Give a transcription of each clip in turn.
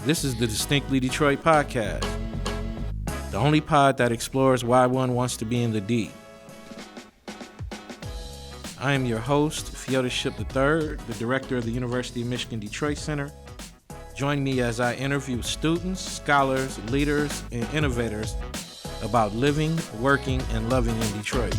This is the Distinctly Detroit podcast, the only pod that explores why one wants to be in the D. I am your host, Fyodor III, the director of the University of Michigan Detroit Center. Join me as I interview students, scholars, leaders, and innovators about living, working, and loving in Detroit.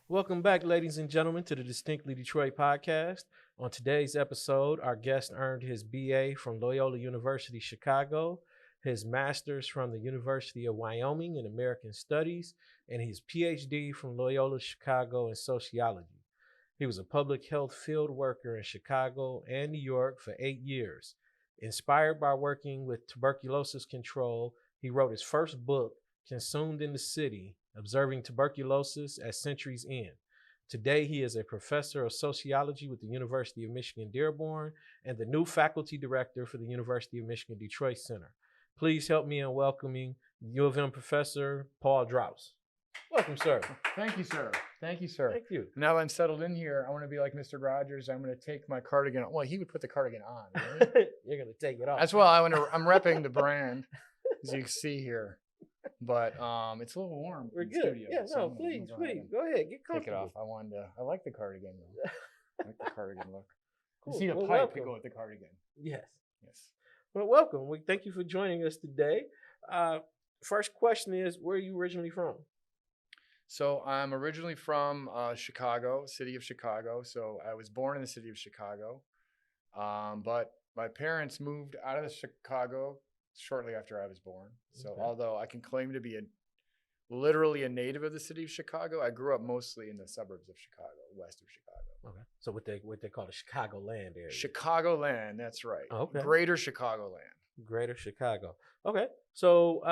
Welcome back, ladies and gentlemen, to the Distinctly Detroit podcast. On today's episode, our guest earned his BA from Loyola University, Chicago, his master's from the University of Wyoming in American Studies, and his PhD from Loyola Chicago in Sociology. He was a public health field worker in Chicago and New York for 8 years. Inspired by working with tuberculosis control, he wrote his first book, Consumed in the City, Observing Tuberculosis at Century's End. Today, he is a professor of sociology with the University of Michigan Dearborn and the new faculty director for the University of Michigan Detroit Center. Please help me in welcoming U of M professor Paul Draus. Welcome, sir. Thank you, sir. Thank you, sir. Thank you. Now that I'm settled in here, I want to be like Mr. Rogers. I'm going to take my cardigan. Well, he would put the cardigan on. Right? You're going to take it off. As well. I'm repping the brand, as you can see here. But it's a little warm. We're in the good. studio, Yeah, so no, I'm gonna please. Go ahead. Get take it comfortable. off. I like the cardigan, though. I like the cardigan look. Cool. You see a Well, pipe welcome. to go with the cardigan. Yes. Yes. Well, welcome. We thank you for joining us today. First question is, where are you originally from? So I'm originally from Chicago, city of Chicago. So I was born in the city of Chicago, but my parents moved out of Chicago shortly after I was born. So Okay. although I can claim to be literally a native of the city of Chicago, I grew up mostly in the suburbs of Chicago, west of Chicago. Okay. So what they call the Chicagoland area. Chicagoland, that's right. Okay. Greater Chicagoland. Greater Chicago. Okay. So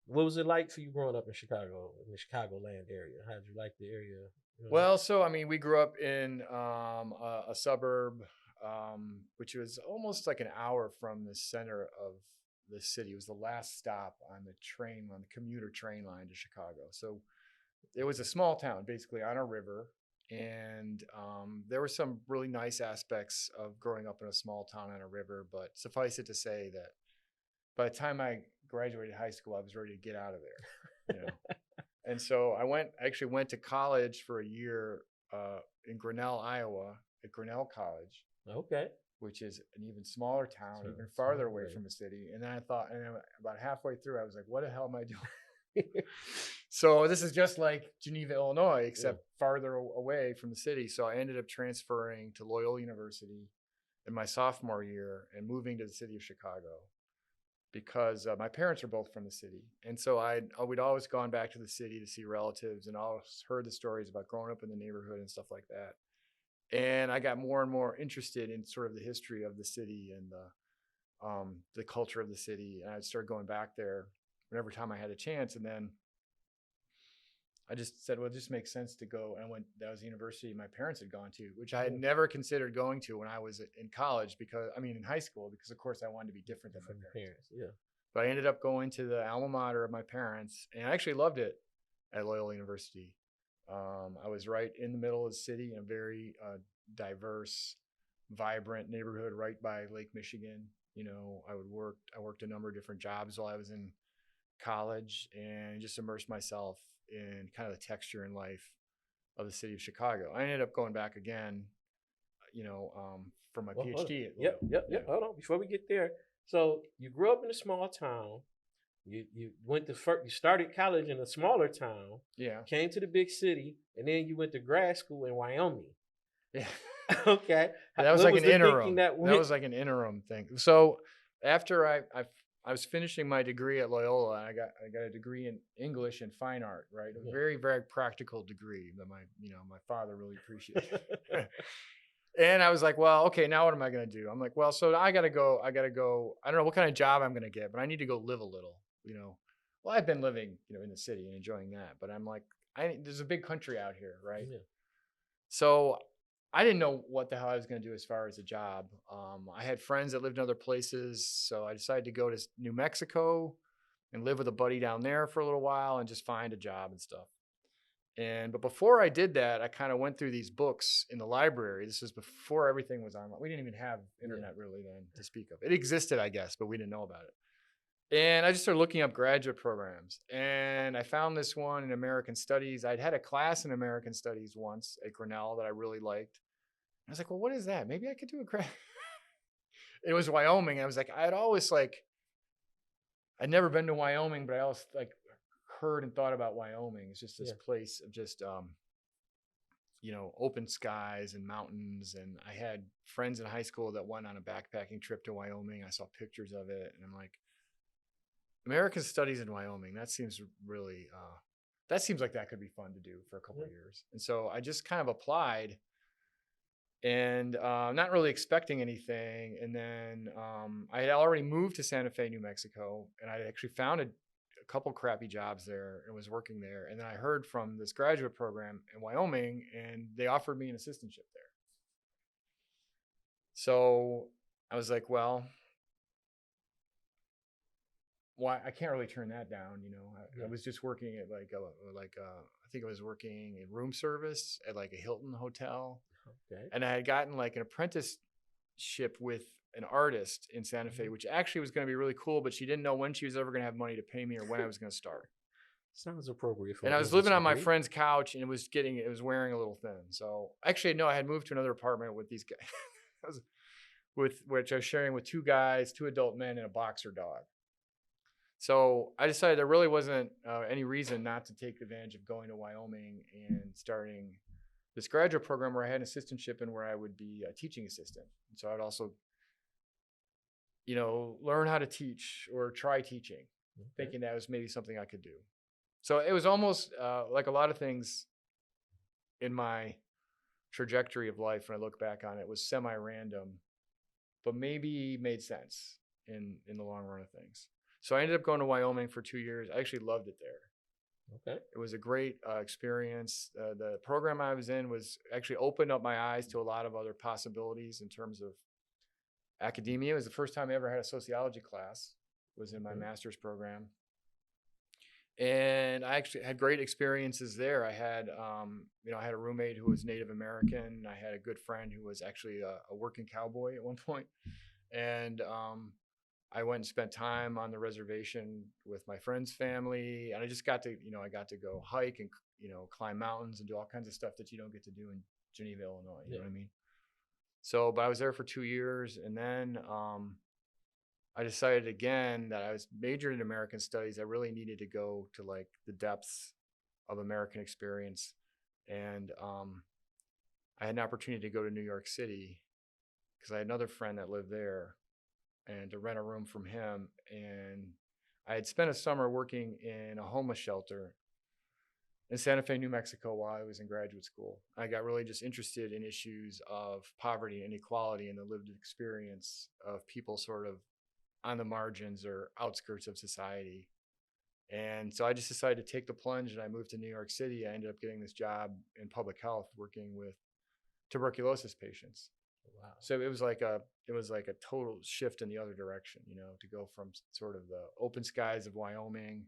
what was it like for you growing up in Chicago, in the Chicagoland area? How did you like the area? You know? Well, so I mean, we grew up in a suburb, which was almost like an hour from the center of the city. It was the last stop on the commuter train line to Chicago. So it was a small town, basically on a river, and there were some really nice aspects of growing up in a small town on a river. But suffice it to say that by the time I graduated high school, I was ready to get out of there. You know? And so I actually went to college for a year in Grinnell, Iowa, at Grinnell College. Okay. Which is an even smaller town, Sure, even farther away right. from the city. And then I thought, and then about halfway through, I was like, what the hell am I doing? So this is just like Geneva, Illinois, except farther away from the city. So I ended up transferring to Loyola University in my sophomore year and moving to the city of Chicago because my parents are both from the city. And so we'd always gone back to the city to see relatives and always heard the stories about growing up in the neighborhood and stuff like that. And I got more and more interested in sort of the history of the city and the culture of the city. And I started going back there whenever time I had a chance. And then I just said, well, it just makes sense to go. And that was the university my parents had gone to, which I had never considered going to when I was in college in high school, because of course I wanted to be different than my parents. Yeah. But I ended up going to the alma mater of my parents, and I actually loved it at Loyola University. I was right in the middle of the city in a very diverse, vibrant neighborhood right by Lake Michigan. You know, I worked a number of different jobs while I was in college and just immersed myself in kind of the texture and life of the city of Chicago. I ended up going back again, for my PhD. Yep. Hold on. Before we get there. So you grew up in a small town. You started college in a smaller town. Yeah. Came to the big city, and then you went to grad school in Wyoming. Yeah. Okay. That was like an interim. That was like an interim thing. So after I was finishing my degree at Loyola, I got a degree in English and fine art, right? A very, very practical degree that my father really appreciated. And I was like, well, okay, now what am I going to do? I'm like, well, so I got to go. I don't know what kind of job I'm going to get, but I need to go live a little, Well, I've been living, in the city and enjoying that, but I'm like, there's a big country out here, right? Yeah. So I didn't know what the hell I was going to do as far as a job. I had friends that lived in other places, so I decided to go to New Mexico and live with a buddy down there for a little while and just find a job and stuff. But before I did that, I kind of went through these books in the library. This was before everything was online. We didn't even have internet really then to speak of. It existed, I guess, but we didn't know about it. And I just started looking up graduate programs. And I found this one in American Studies. I'd had a class in American Studies once at Grinnell that I really liked. I was like, well, what is that? Maybe I could do a grad. It was Wyoming. I was like, I'd never been to Wyoming, but I always heard and thought about Wyoming. It's just this place of just, open skies and mountains. And I had friends in high school that went on a backpacking trip to Wyoming. I saw pictures of it, and I'm like, American Studies in Wyoming. That seems really, that seems like that could be fun to do for a couple of years. And so I just kind of applied, and not really expecting anything. And then I had already moved to Santa Fe, New Mexico, and I actually found a couple crappy jobs there and was working there. And then I heard from this graduate program in Wyoming, and they offered me an assistantship there. So I was like, well, why? I can't really turn that down. I was just working at I think I was working in room service at a Hilton hotel. Okay. And I had gotten an apprenticeship with an artist in Santa Fe, which actually was going to be really cool, but she didn't know when she was ever going to have money to pay me or when I was going to start. Sounds appropriate. And I was living on my friend's couch, and it was wearing a little thin. So actually, no, I had moved to another apartment with these guys, which I was sharing with two guys, two adult men, and a boxer dog. So I decided there really wasn't any reason not to take advantage of going to Wyoming and starting this graduate program where I had an assistantship and where I would be a teaching assistant. And so I'd also, learn how to teach or try teaching, thinking that was maybe something I could do. So it was almost like a lot of things in my trajectory of life, when I look back on it, was semi-random, but maybe made sense in the long run of things. So I ended up going to Wyoming for 2 years. I actually loved it there. Okay. It was a great experience. The program I was in was actually opened up my eyes to a lot of other possibilities in terms of academia. It was the first time I ever had a sociology class. It was in my master's program. And I actually had great experiences there. I had, I had a roommate who was Native American. I had a good friend who was actually a working cowboy at one point. And I went and spent time on the reservation with my friend's family, and I just got to, I got to go hike and, climb mountains and do all kinds of stuff that you don't get to do in Geneva, Illinois. You know what I mean? So, but I was there for 2 years, and then I decided again that I was majored in American Studies. I really needed to go to the depths of American experience, and I had an opportunity to go to New York City because I had another friend that lived there, and to rent a room from him. And I had spent a summer working in a homeless shelter in Santa Fe, New Mexico while I was in graduate school. I got really just interested in issues of poverty and inequality and the lived experience of people sort of on the margins or outskirts of society. And so I just decided to take the plunge, and I moved to New York City. I ended up getting this job in public health working with tuberculosis patients. Wow. So it was like a total shift in the other direction, to go from sort of the open skies of Wyoming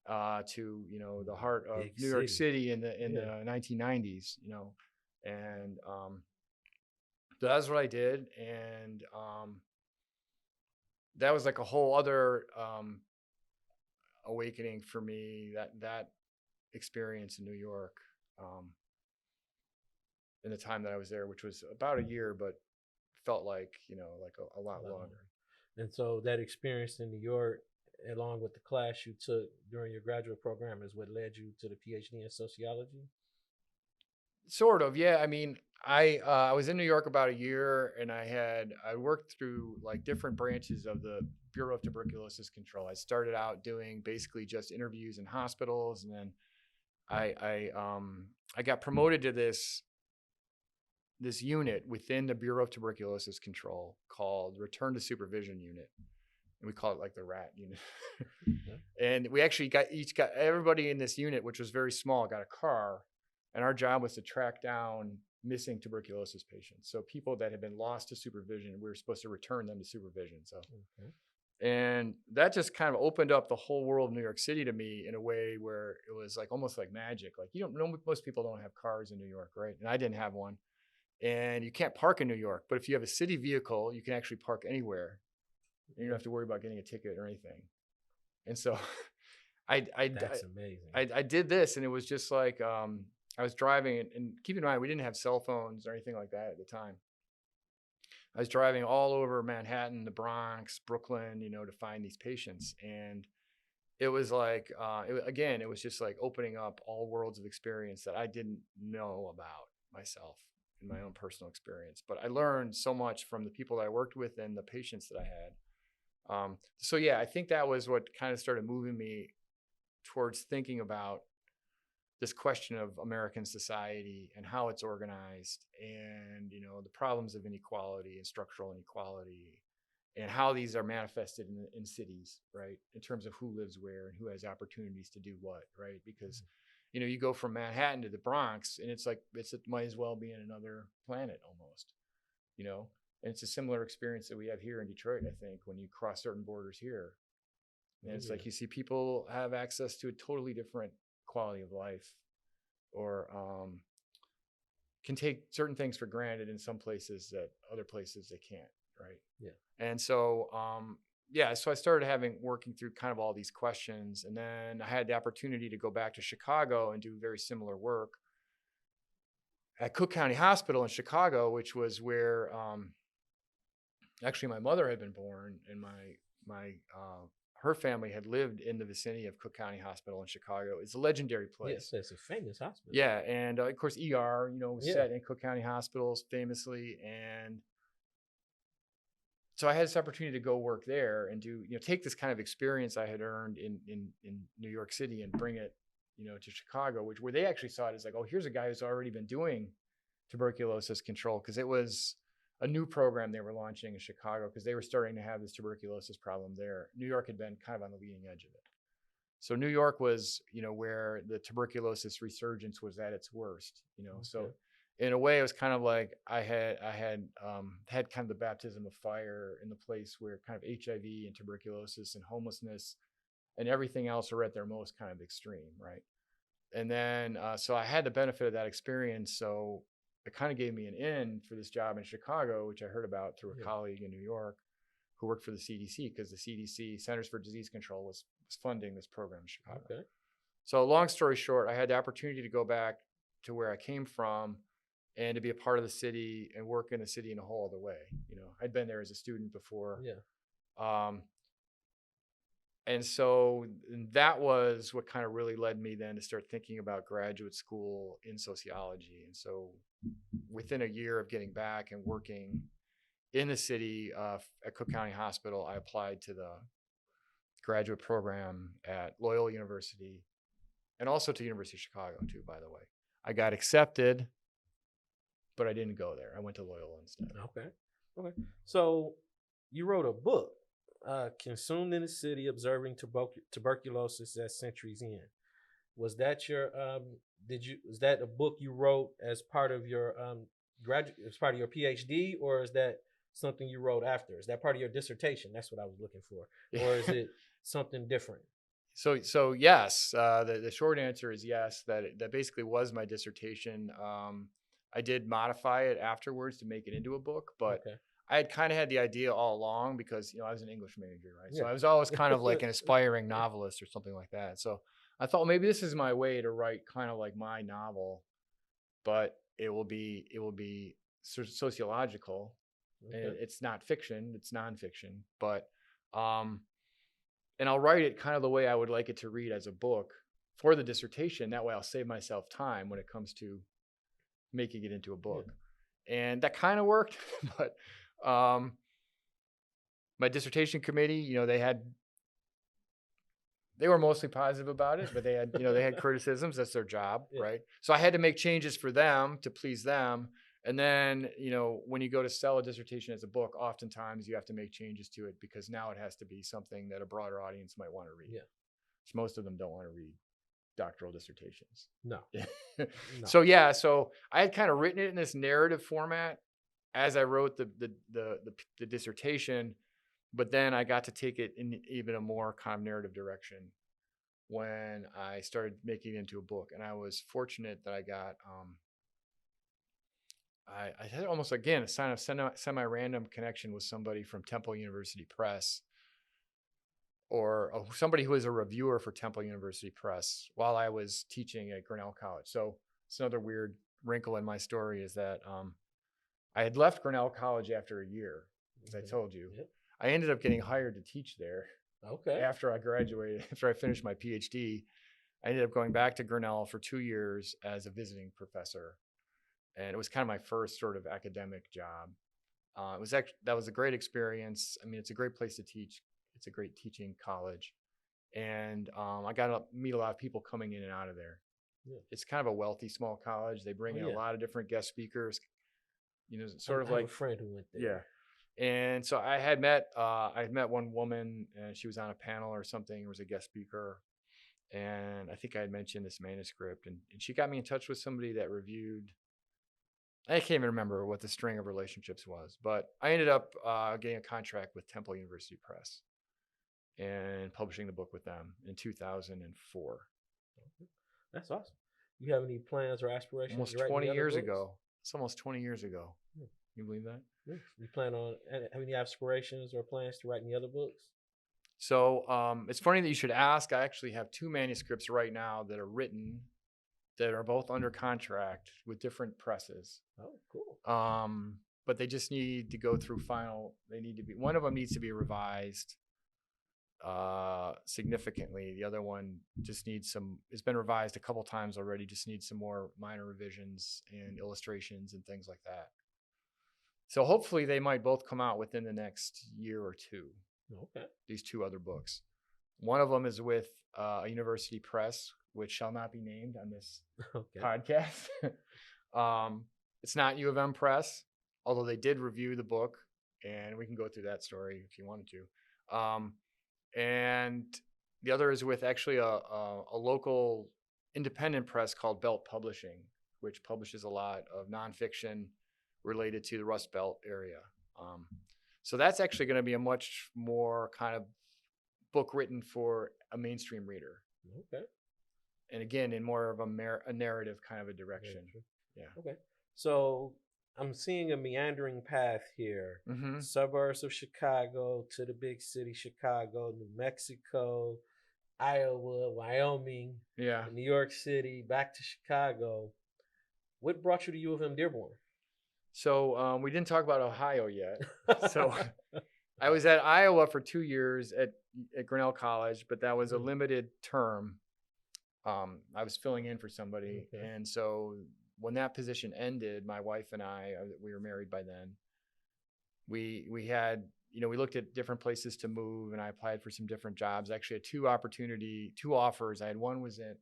to the heart of New York City in the 1990s, and so that's what I did, and that was like a whole other awakening for me, that experience in New York. In the time that I was there, which was about a year, but felt like a lot longer. And so that experience in New York, along with the class you took during your graduate program, is what led you to the PhD in sociology? Sort of, yeah. I mean, I was in New York about a year, and I worked through different branches of the Bureau of Tuberculosis Control. I started out doing basically just interviews in hospitals, and then I got promoted to this unit within the Bureau of Tuberculosis Control called Return to Supervision Unit. And we call it the RAT unit. And we actually got everybody in this unit, which was very small, got a car. And our job was to track down missing tuberculosis patients. So people that had been lost to supervision, we were supposed to return them to supervision. So And that just kind of opened up the whole world of New York City to me in a way where it was like almost like magic. Like, you don't know, most people don't have cars in New York, right? And I didn't have one. And you can't park in New York, but if you have a city vehicle, you can actually park anywhere. And you don't have to worry about getting a ticket or anything. And so That's amazing. I did this, and it was just like I was driving, and keep in mind, we didn't have cell phones or anything like that at the time. I was driving all over Manhattan, the Bronx, Brooklyn, to find these patients. And it was like, it was just like opening up all worlds of experience that I didn't know about myself in my own personal experience. But I learned so much from the people that I worked with and the patients that I had. So yeah, I think that was what kind of started moving me towards thinking about this question of American society and how it's organized, and the problems of inequality and structural inequality, and how these are manifested in cities, right? In terms of who lives where and who has opportunities to do what, right? Because you go from Manhattan to the Bronx, and it might as well be in another planet almost, and it's a similar experience that we have here in Detroit, I think, when you cross certain borders here. And it's like you see people have access to a totally different quality of life, or can take certain things for granted in some places that other places they can't, right? Yeah. And so so I started working through kind of all these questions, and then I had the opportunity to go back to Chicago and do very similar work at Cook County Hospital in Chicago, which was where actually my mother had been born, and her family had lived in the vicinity of Cook County Hospital in Chicago. It's a legendary place. Yes, it's a famous hospital. Yeah, and of course ER, was set in Cook County hospitals famously, and so I had this opportunity to go work there and do, take this kind of experience I had earned in New York City and bring it, to Chicago, where they actually saw it as like, oh, here's a guy who's already been doing tuberculosis control, because it was a new program they were launching in Chicago, because they were starting to have this tuberculosis problem there. New York had been kind of on the leading edge of it. So New York was, where the tuberculosis resurgence was at its worst, So in a way, it was kind of like I had kind of the baptism of fire in the place where kind of HIV and tuberculosis and homelessness and everything else are at their most kind of extreme, right? And then, so I had the benefit of that experience. So it kind of gave me an in for this job in Chicago, which I heard about through a colleague in New York who worked for the CDC, because the CDC, Centers for Disease Control, was funding this program in Chicago. Okay. So long story short, I had the opportunity to go back to where I came from and to be a part of the city and work in the city in a whole other way. I'd been there as a student before. Yeah. And so that was what kind of really led me then to start thinking about graduate school in sociology. And so within a year of getting back and working in the city at Cook County Hospital, I applied to the graduate program at Loyola University, and also to University of Chicago too, by the way. I got accepted, but I didn't go there. I went to Loyola instead. Okay. So you wrote a book, Consumed in the City, Observing Tuberculosis at Century's End. Was that was that a book you wrote as part of your as part of your PhD, or is that something you wrote after? Is that part of your dissertation? That's what I was looking for. Or is it something different? So yes, the short answer is yes, that basically was my dissertation. I did modify it afterwards to make it into a book, but I had kind of had the idea all along, because, I was an English major, right? So I was always kind of like an aspiring novelist or something like that. So I thought, well, maybe this is my way to write kind of like my novel, but it will be sociological. And it's not fiction, it's nonfiction, but, and I'll write it kind of the way I would like it to read as a book for the dissertation. That way I'll save myself time when it comes to making it into a book. And that kind of worked, but my dissertation committee, they were mostly positive about it, but they had criticisms. That's their job, right? So I had to make changes for them to please them. And then, when you go to sell a dissertation as a book, oftentimes you have to make changes to it, because now it has to be something that a broader audience might want to read. Yeah. Which most of them don't want to read doctoral dissertations. No. No. So I had kind of written it in this narrative format as I wrote the dissertation, But then I got to take it in even a more kind of narrative direction when I started making it into a book. And I was fortunate that I got, I had almost, again, a sign of semi-random connection with somebody from Temple University Press, or somebody who was a reviewer for Temple University Press while I was teaching at Grinnell College. So it's another weird wrinkle in my story is that I had left Grinnell College after a year, as I told you. Yep. I ended up getting hired to teach there. Okay. After I graduated, after I finished my PhD, I ended up going back to Grinnell for 2 years as a visiting professor. And it was kind of my first sort of academic job. That was a great experience. I mean, it's a great place to teach. It's a great teaching college. And I got to meet a lot of people coming in and out of there. Yeah. It's kind of a wealthy small college. They bring in a lot of different guest speakers, sort of like a friend who went there. Yeah. And so I had met one woman, and she was on a panel or something, was a guest speaker. And I think I had mentioned this manuscript, and she got me in touch with somebody that reviewed. I can't even remember what the string of relationships was, but I ended up getting a contract with Temple University Press and publishing the book with them in 2004. That's awesome. You have any plans or aspirations? Almost 20 years ago. It's almost 20 years ago. Yeah. You believe that? Yeah. You plan on have any aspirations or plans to write any other books? So it's funny that you should ask. I actually have 2 manuscripts right now that are written, that are both under contract with different presses. Oh, cool. But they just need to go through one of them needs to be revised significantly. The other one just needs it's been revised a couple times already, just needs some more minor revisions and illustrations and things like that. So hopefully they might both come out within the next year or 2. Okay. These 2 other books. One of them is with a university press, which shall not be named on this podcast. It's not U of M Press, although they did review the book, and we can go through that story if you wanted to. And the other is with actually a local independent press called Belt Publishing, which publishes a lot of nonfiction related to the Rust Belt area. So that's actually going to be a much more kind of book written for a mainstream reader. Okay. And again, in more of a narrative kind of a direction. Yeah. Okay. So I'm seeing a meandering path here. Mm-hmm. Suburbs of Chicago to the big city, Chicago, New Mexico, Iowa, Wyoming, New York City, back to Chicago. What brought you to U of M Dearborn? So we didn't talk about Ohio yet. So I was at Iowa for 2 years at Grinnell College, but that was a limited term. I was filling in for somebody. Okay. And so when that position ended, my wife and I, we were married by then, we had, we looked at different places to move, and I applied for some different jobs. Actually, I had 2 offers. I had one was at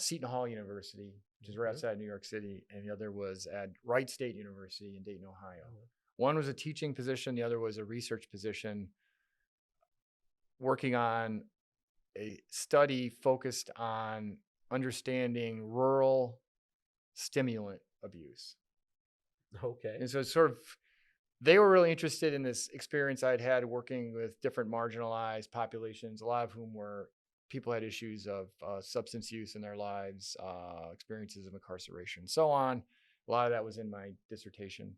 Seton Hall University, which is right outside New York City, and the other was at Wright State University in Dayton, Ohio. One was a teaching position. The other was a research position working on a study focused on understanding rural stimulant abuse. Okay. And so it's sort of, they were really interested in this experience I'd had working with different marginalized populations, a lot of whom were people had issues of substance use in their lives, experiences of incarceration, so on. A lot of that was in my dissertation.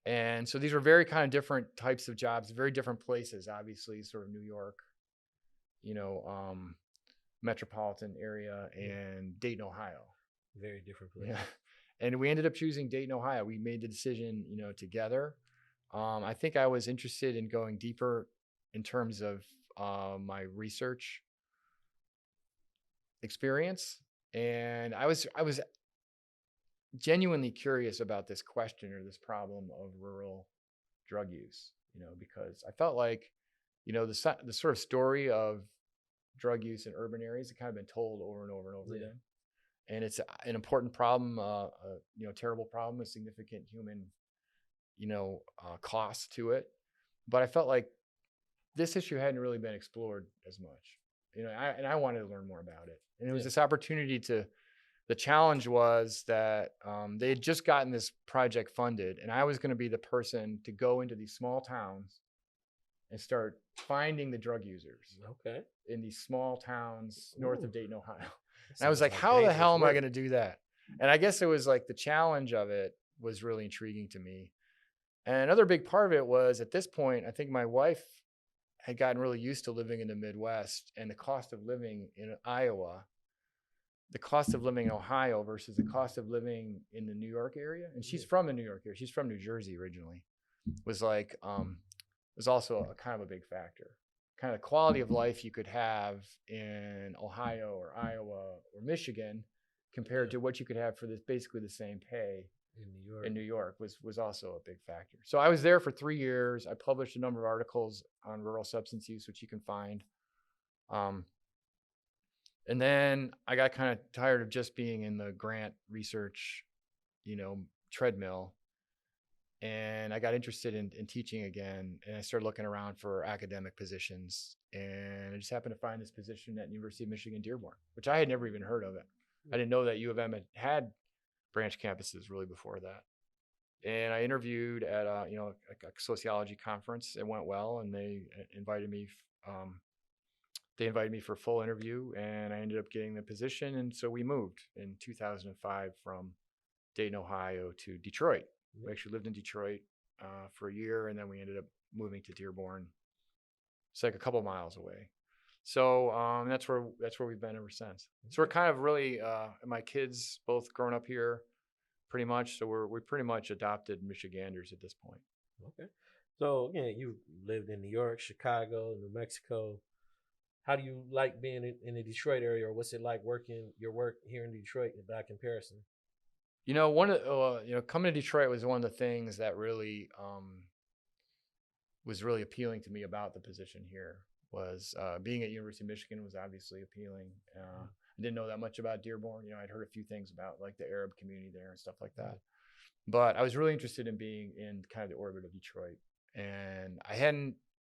And so these were very kind of different types of jobs, very different places, obviously, sort of New York, metropolitan area, and Dayton, Ohio. Very different places. Yeah. And we ended up choosing Dayton, Ohio. We made the decision, together. I think I was interested in going deeper in terms of my research experience. And I was genuinely curious about this question or this problem of rural drug use, because I felt like, the sort of story of drug use in urban areas had kind of been told over and over and over again. And it's an important problem, terrible problem, a significant human, cost to it. But I felt like this issue hadn't really been explored as much, and I wanted to learn more about it. And it was this opportunity to the challenge was that they had just gotten this project funded, and I was going to be the person to go into these small towns and start finding the drug users Okay. in these small towns north Ooh, of Dayton, Ohio. that And I was sounds like, like how the dangerous hell am I work. going to do that? And I guess it was like the challenge of it was really intriguing to me. And another big part of it was at this point, I think my wife had gotten really used to living in the Midwest, and the cost of living in Iowa, the cost of living in Ohio versus the cost of living in the New York area. And she's from the New York area. She's from New Jersey originally. Was like, was also a kind of a big factor. Kind of the quality of life you could have in Ohio or Iowa or Michigan compared to what you could have for this basically the same pay in New York was also a big factor. So I was there for 3 years. I published a number of articles on rural substance use, which you can find. And then I got kind of tired of just being in the grant research, treadmill. And I got interested in teaching again. And I started looking around for academic positions. And I just happened to find this position at University of Michigan Dearborn, which I had never even heard of it. I didn't know that U of M had branch campuses really before that. And I interviewed at a sociology conference. It went well, and they invited me. They invited me for a full interview, and I ended up getting the position. And so we moved in 2005 from Dayton, Ohio to Detroit. We actually lived in Detroit for a year, and then we ended up moving to Dearborn. It's like a couple miles away. So that's where we've been ever since. So we're kind of really, my kids both grown up here pretty much. So we're pretty much adopted Michiganders at this point. Okay. So again, you lived in New York, Chicago, New Mexico. How do you like being in the Detroit area, or what's it like your work here in Detroit by comparison? Coming to Detroit was one of the things that really was really appealing to me about the position here. Was being at University of Michigan was obviously appealing. I didn't know that much about Dearborn. I'd heard a few things about like the Arab community there and stuff like that. But I was really interested in being in kind of the orbit of Detroit. And I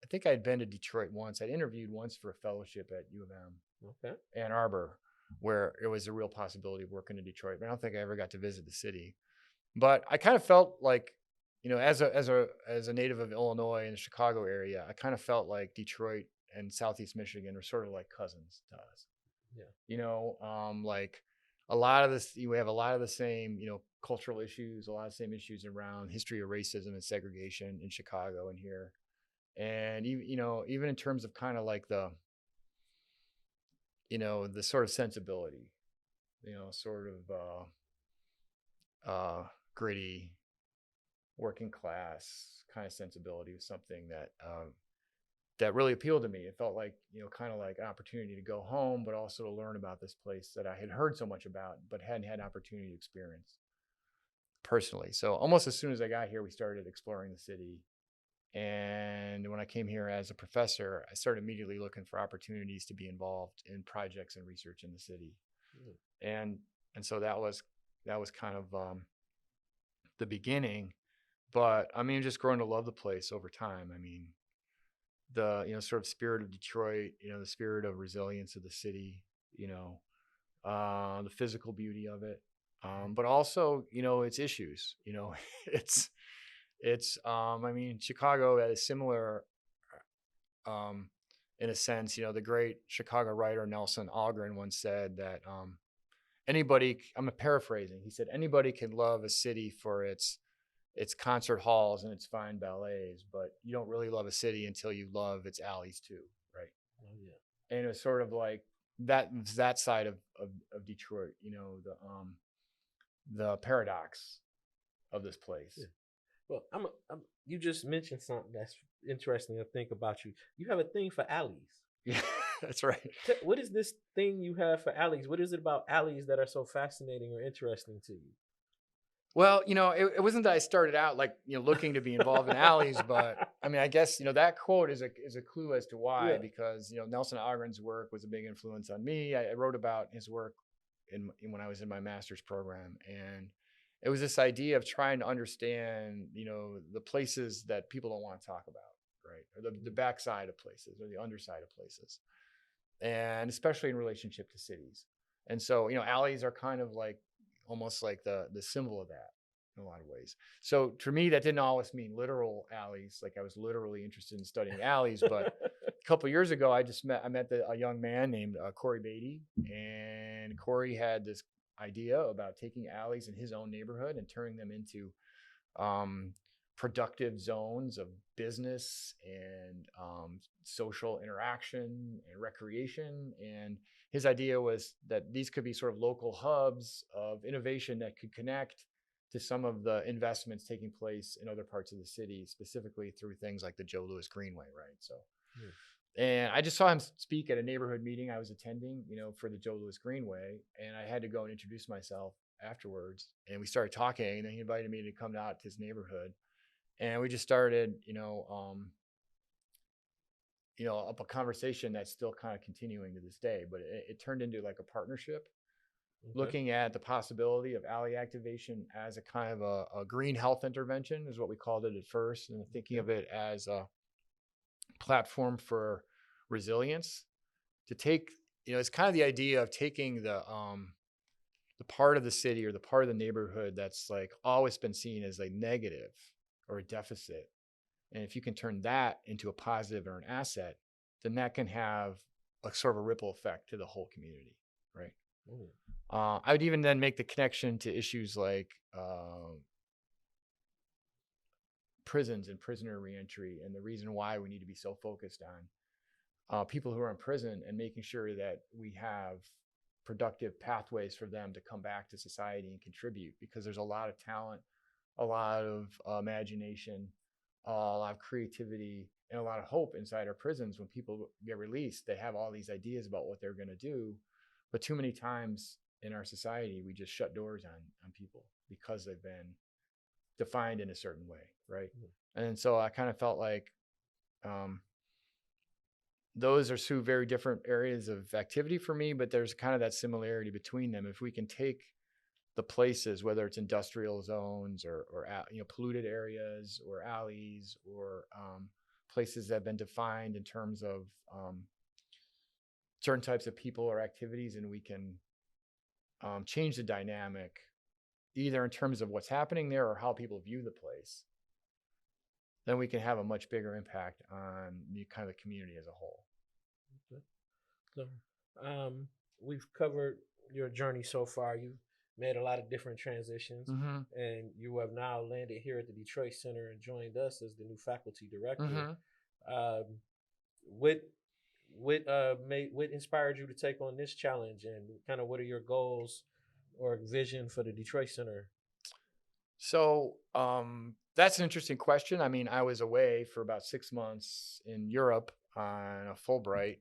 think I'd been to Detroit once. I'd interviewed once for a fellowship at U of M, Ann Arbor, where it was a real possibility of working in Detroit. But I don't think I ever got to visit the city. But I kind of felt like, as a native of Illinois in the Chicago area, I kind of felt like Detroit and Southeast Michigan are sort of like cousins to us. Yeah. Like a lot of this, we have a lot of the same, cultural issues, a lot of the same issues around history of racism and segregation in Chicago and here. And even in terms of kind of like the sort of sensibility, sort of gritty, working class kind of sensibility was something that really appealed to me. It felt like, kind of like an opportunity to go home, but also to learn about this place that I had heard so much about, but hadn't had an opportunity to experience personally. So almost as soon as I got here, we started exploring the city. And when I came here as a professor, I started immediately looking for opportunities to be involved in projects and research in the city. And so that was kind of the beginning. But I mean, just growing to love the place over time. I mean, the sort of spirit of Detroit, the spirit of resilience of the city, the physical beauty of it, but also its issues. It's I mean, Chicago is similar in a sense. The great Chicago writer Nelson Algren once said that anybody, I'm paraphrasing, he said anybody can love a city for its concert halls and its fine ballets, but you don't really love a city until you love its alleys too, right? Oh, yeah. And it's sort of like that side of Detroit, the paradox of this place. Yeah. Well, you just mentioned something that's interesting to think about you. You have a thing for alleys. Yeah, that's right. What is this thing you have for alleys? What is it about alleys that are so fascinating or interesting to you? Well, it wasn't that I started out like, looking to be involved in alleys, but I mean, I guess, that quote is a clue as to why, because, Nelson Algren's work was a big influence on me. I wrote about his work when I was in my master's program, and it was this idea of trying to understand, the places that people don't want to talk about, right? Or the backside of places or the underside of places. And especially in relationship to cities. And so, alleys are kind of like almost like the symbol of that in a lot of ways. So for me, that didn't always mean literal alleys. Like I was literally interested in studying alleys, but a couple of years ago, I met a young man named Corey Beatty, and Corey had this idea about taking alleys in his own neighborhood and turning them into productive zones of business and social interaction and recreation. And his idea was that these could be sort of local hubs of innovation that could connect to some of the investments taking place in other parts of the city, specifically through things like the Joe Louis Greenway, right? So, and I just saw him speak at a neighborhood meeting I was attending, for the Joe Louis Greenway, and I had to go and introduce myself afterwards. And we started talking, and then he invited me to come out to his neighborhood, and we just started, up a conversation that's still kind of continuing to this day. But it turned into like a partnership, looking at the possibility of alley activation as a kind of a green health intervention, is what we called it at first, and thinking of it as a platform for resilience. To take, it's kind of the idea of taking the part of the city or the part of the neighborhood that's like always been seen as like negative or a deficit. And if you can turn that into a positive or an asset, then that can have a sort of a ripple effect to the whole community, right? I would even then make the connection to issues like prisons and prisoner reentry, and the reason why we need to be so focused on people who are in prison and making sure that we have productive pathways for them to come back to society and contribute, because there's a lot of talent, a lot of imagination, a lot of creativity, and a lot of hope inside our prisons. When people get released, they have all these ideas about what they're going to do, but too many times in our society, we just shut doors on people because they've been defined in a certain way, right? And so I kind of felt like those are two very different areas of activity for me, but there's kind of that similarity between them. If we can take the places, whether it's industrial zones or polluted areas or alleys or places that have been defined in terms of certain types of people or activities, and we can change the dynamic either in terms of what's happening there or how people view the place, then we can have a much bigger impact on the kind of the community as a whole. Okay. So we've covered your journey so far. You've made a lot of different transitions, and you have now landed here at the Detroit Center and joined us as the new faculty director. What inspired you to take on this challenge, and kind of what are your goals or vision for the Detroit Center? So that's an interesting question. I mean, I was away for about 6 months in Europe on a Fulbright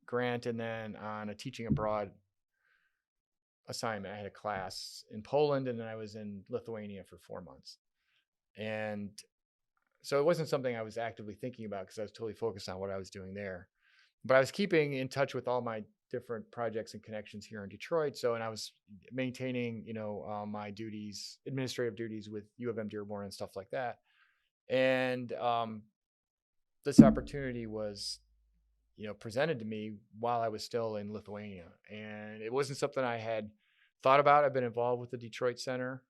grant, and then on a teaching abroad assignment. I had a class in Poland, and then I was in Lithuania for 4 months. And so it wasn't something I was actively thinking about because I was totally focused on what I was doing there. But I was keeping in touch with all my different projects and connections here in Detroit. So, and I was maintaining, my administrative duties with U of M Dearborn and stuff like that. And this opportunity was, presented to me while I was still in Lithuania. And it wasn't something I had thought about. I've been involved with the Detroit Center,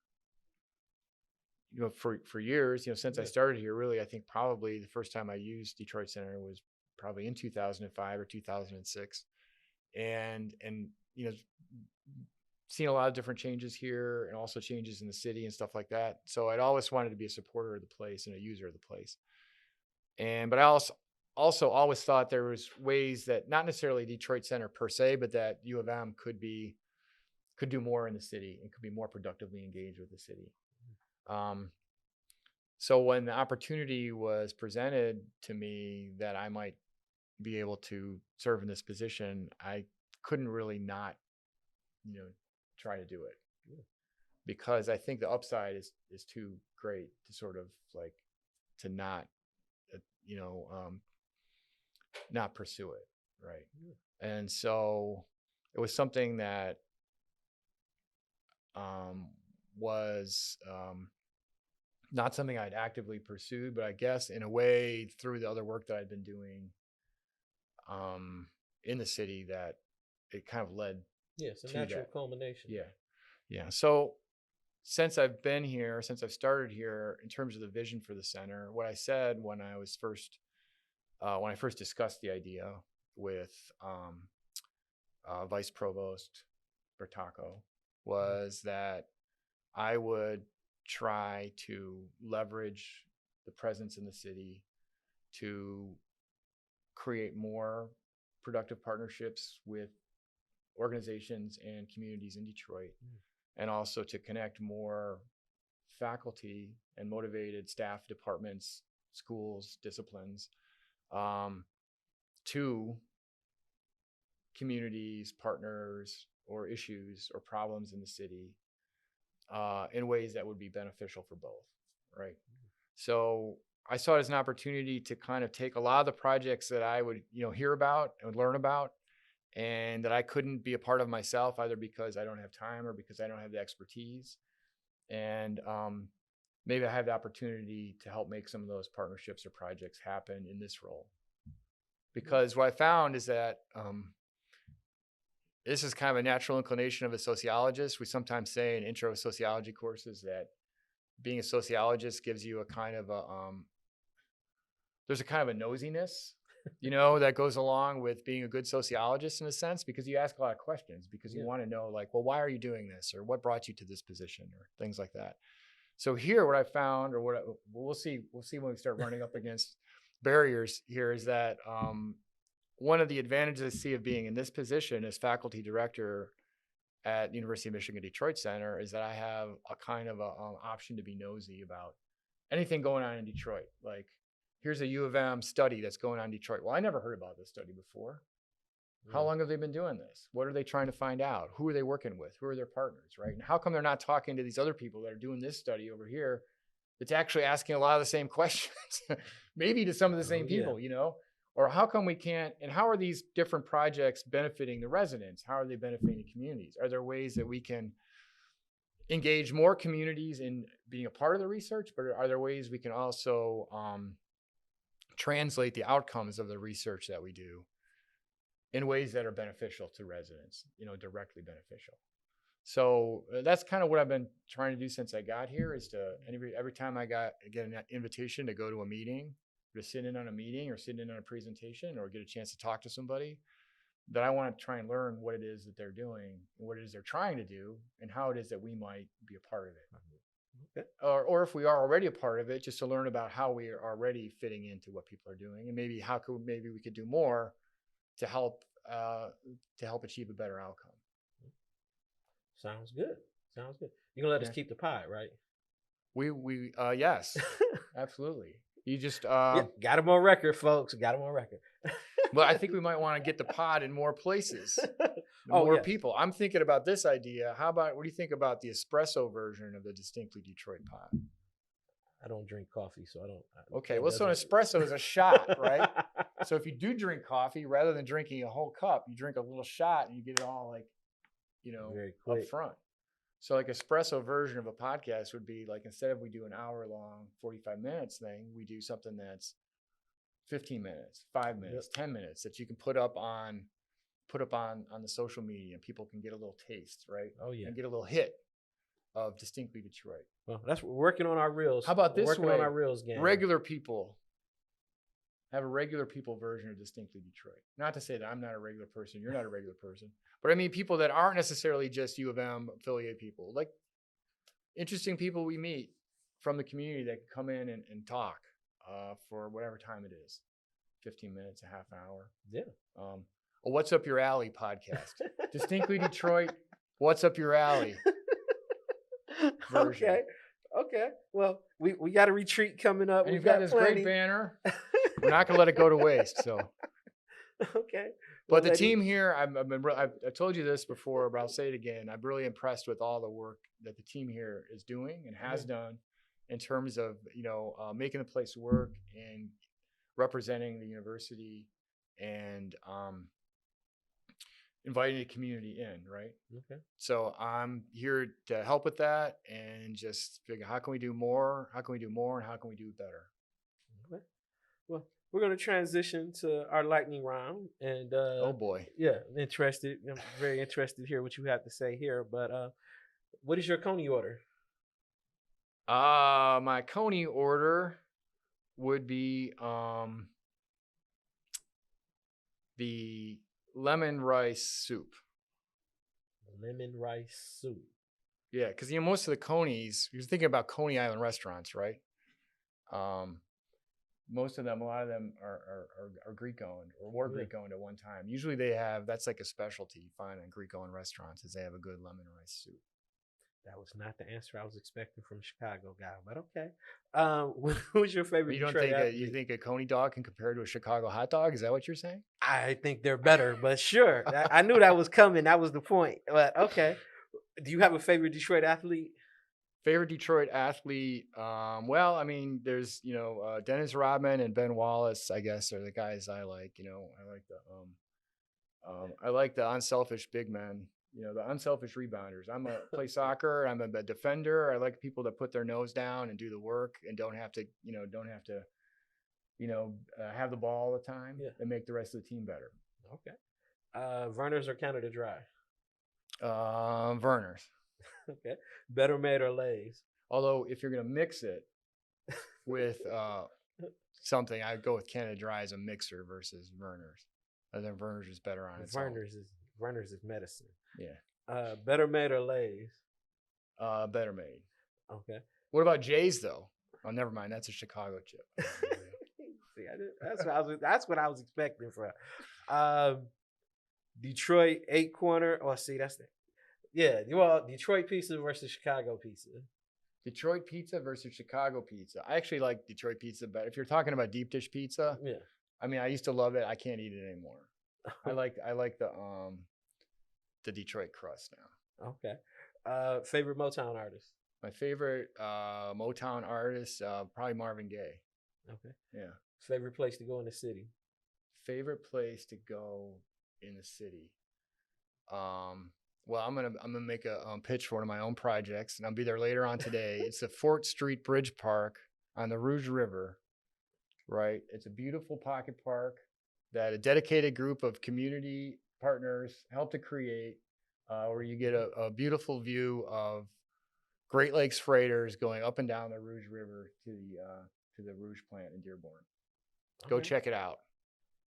for years, since I started here. Really, I think probably the first time I used Detroit Center was probably in 2005 or 2006. And seen a lot of different changes here and also changes in the city and stuff like that. So I'd always wanted to be a supporter of the place and a user of the place. But I also always thought there was ways that not necessarily Detroit Center per se, but that U of M could do more in the city and could be more productively engaged with the city. So when the opportunity was presented to me that I might be able to serve in this position, I couldn't really not, try to do it, because I think the upside is too great to sort of like to not, not pursue it, right? And so it was something that was not something I'd actively pursued, but I guess in a way through the other work that I'd been doing in the city, that it kind of led It's a to natural that. culmination. Yeah. So since I've been here, since I've started here, in terms of the vision for the center, what I said when I first discussed the idea with Vice Provost Bertacco was that I would try to leverage the presence in the city to create more productive partnerships with organizations and communities in Detroit, and also to connect more faculty and motivated staff, departments, schools, disciplines to communities, partners, or issues or problems in the city in ways that would be beneficial for both, right? So I saw it as an opportunity to kind of take a lot of the projects that I would, hear about and learn about, and that I couldn't be a part of myself, either because I don't have time or because I don't have the expertise. And maybe I have the opportunity to help make some of those partnerships or projects happen in this role. Because what I found is that this is kind of a natural inclination of a sociologist. We sometimes say in intro sociology courses that being a sociologist gives you a kind of there's a kind of a nosiness, that goes along with being a good sociologist in a sense, because you ask a lot of questions, because you want to know, like, well, why are you doing this? Or what brought you to this position, or things like that. So here, what I found, or we'll see when we start running up against barriers here, is that one of the advantages I see of being in this position as faculty director at University of Michigan Detroit Center is that I have a kind of a option to be nosy about anything going on in Detroit. Like, here's a U of M study that's going on in Detroit. Well, I never heard about this study before. How long have they been doing this? What are they trying to find out? Who are they working with? Who are their partners, right? And how come they're not talking to these other people that are doing this study over here that's actually asking a lot of the same questions, maybe to some of the same people, Or how come we can't, and how are these different projects benefiting the residents? How are they benefiting the communities? Are there ways that we can engage more communities in being a part of the research, but are there ways we can also translate the outcomes of the research that we do in ways that are beneficial to residents, directly beneficial? So that's kind of what I've been trying to do since I got here, is to every time I get an invitation to go to a meeting, to sit in on a meeting or sit in on a presentation or get a chance to talk to somebody, that I want to try and learn what it is that they're doing and what it is they're trying to do and how it is that we might be a part of it. Okay. Or if we are already a part of it, just to learn about how we are already fitting into what people are doing, and maybe we could do more to help achieve a better outcome. Sounds good. You're gonna let us keep the pie, right? We yes, absolutely. You just got him on record, folks. Got him on record. But I think we might want to get the pod in more places, more people. I'm thinking about this idea. What do you think about the espresso version of the Distinctly Detroit pod? I don't drink coffee, so I don't. Okay, well, so an espresso is a shot, right? So if you do drink coffee, rather than drinking a whole cup, you drink a little shot and you get it all very quick up front. So like espresso version of a podcast would be like, instead of we do an hour long, 45 minutes thing, we do something that's 15 minutes, 5 minutes, 10 minutes that you can put up on the social media, and people can get a little taste, right? Oh yeah. And get a little hit of Distinctly Detroit. Well, that's we're working on our reels. How about this working way? On our reels game. Regular people have a regular people version of Distinctly Detroit. Not to say that I'm not a regular person, you're not a regular person, but I mean people that aren't necessarily just U of M affiliate people, like interesting people we meet from the community that can come in and talk for whatever time it is, 15 minutes, a half hour. Yeah. A What's Up Your Alley podcast. Distinctly Detroit, What's Up Your Alley version. Okay. Well, we got a retreat coming up. And you've got this great banner. We're not going to let it go to waste. So, okay. But the team here, I've told you this before, but I'll say it again. I'm really impressed with all the work that the team here is doing and has done in terms of making the place work and representing the university and inviting the community in, right? Okay. So I'm here to help with that and just figure, how can we do more? How can we do more? And how can we do better? Okay. Well, we're going to transition to our lightning round. And Oh boy. yeah, interested. I'm very interested to hear what you have to say here. But what is your Coney order? My Coney order would be the lemon rice soup. Lemon rice soup. Yeah, because most of the Conies, you're thinking about Coney Island restaurants, right? Most of them, a lot of them are Greek owned or were Greek owned at one time. Usually that's like a specialty you find in Greek owned restaurants, is they have a good lemon rice soup. That was not the answer I was expecting from a Chicago guy, but okay. Who's your favorite? You think a Coney dog can compare to a Chicago hot dog? Is that what you're saying? I think they're better, but sure. I knew that was coming. That was the point. But okay. Do you have a favorite Detroit athlete? Favorite Detroit athlete? Well, I mean, there's Dennis Rodman and Ben Wallace, I guess, are the guys I like. I like the unselfish big men. The unselfish rebounders. Play soccer. I'm a defender. I like people that put their nose down and do the work and don't have to have the ball all the time and make the rest of the team better. Okay. Vernors or Canada Dry? Vernors. Okay. Better Made or Lay's? Although if you're gonna mix it with something, I'd go with Canada Dry as a mixer versus Vernors. I think Vernors is better on its own. Vernors is medicine. Yeah. Better Made or Lay's? Better Made. Okay. What about Jay's though? Oh, never mind. That's a Chicago chip. See, that's what I was expecting from. Detroit 8 corner. Oh, see, that's the. Yeah, Detroit pizza versus Chicago pizza. Detroit pizza versus Chicago pizza. I actually like Detroit pizza better. If you're talking about deep dish pizza, yeah. I mean, I used to love it. I can't eat it anymore. I like the Detroit crust now. Okay. Favorite Motown artist? My favorite Motown artist, probably Marvin Gaye. Okay. Yeah. Favorite place to go in the city? Favorite place to go in the city. Well, I'm gonna make a pitch for one of my own projects, and I'll be there later on today. It's the Fort Street Bridge Park on the Rouge River, right? It's a beautiful pocket park that a dedicated group of community partners helped to create, where you get a beautiful view of Great Lakes freighters going up and down the Rouge River to the Rouge plant in Dearborn. Go check it out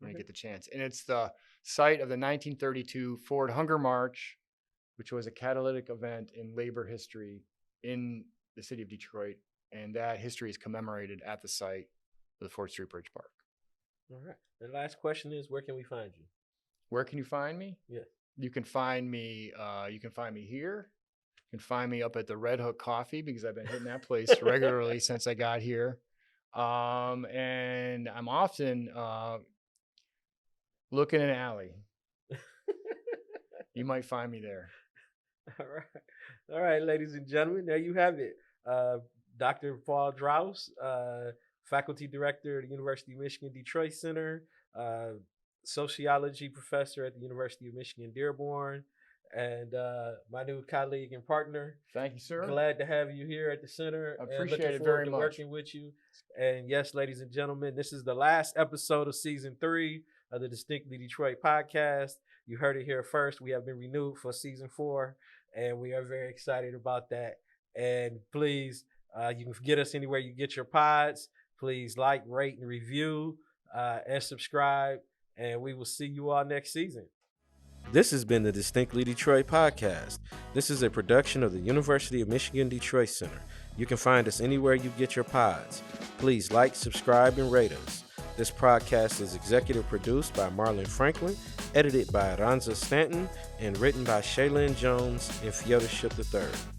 when you get the chance. And it's the site of the 1932 Ford Hunger March, which was a catalytic event in labor history in the city of Detroit. And that history is commemorated at the site of the Fort Street Bridge Park. All right. The last question is, where can we find you? Where can you find me? Yeah. You can find me here. You can find me up at the Red Hook Coffee, because I've been hitting that place regularly since I got here. And I'm often looking in an alley. You might find me there. All right, ladies and gentlemen, there you have it. Dr. Paul Draus, faculty director at the University of Michigan Detroit Center, sociology professor at the University of Michigan Dearborn, and my new colleague and partner. Thank you, sir. Glad to have you here at the center. I appreciate it very much. Working with you. And yes, ladies and gentlemen, this is the last episode of season 3 of the Distinctly Detroit podcast. You heard it here first. We have been renewed for season 4, and we are very excited about that. And please, you can get us anywhere you get your pods. Please like, rate, and review, and subscribe. And we will see you all next season. This has been the Distinctly Detroit podcast. This is a production of the University of Michigan Detroit Center. You can find us anywhere you get your pods. Please like, subscribe, and rate us. This podcast is executive produced by Marlon Franklin, edited by Ranza Stanton, and written by Shaylin Jones and Fyodor Ship III.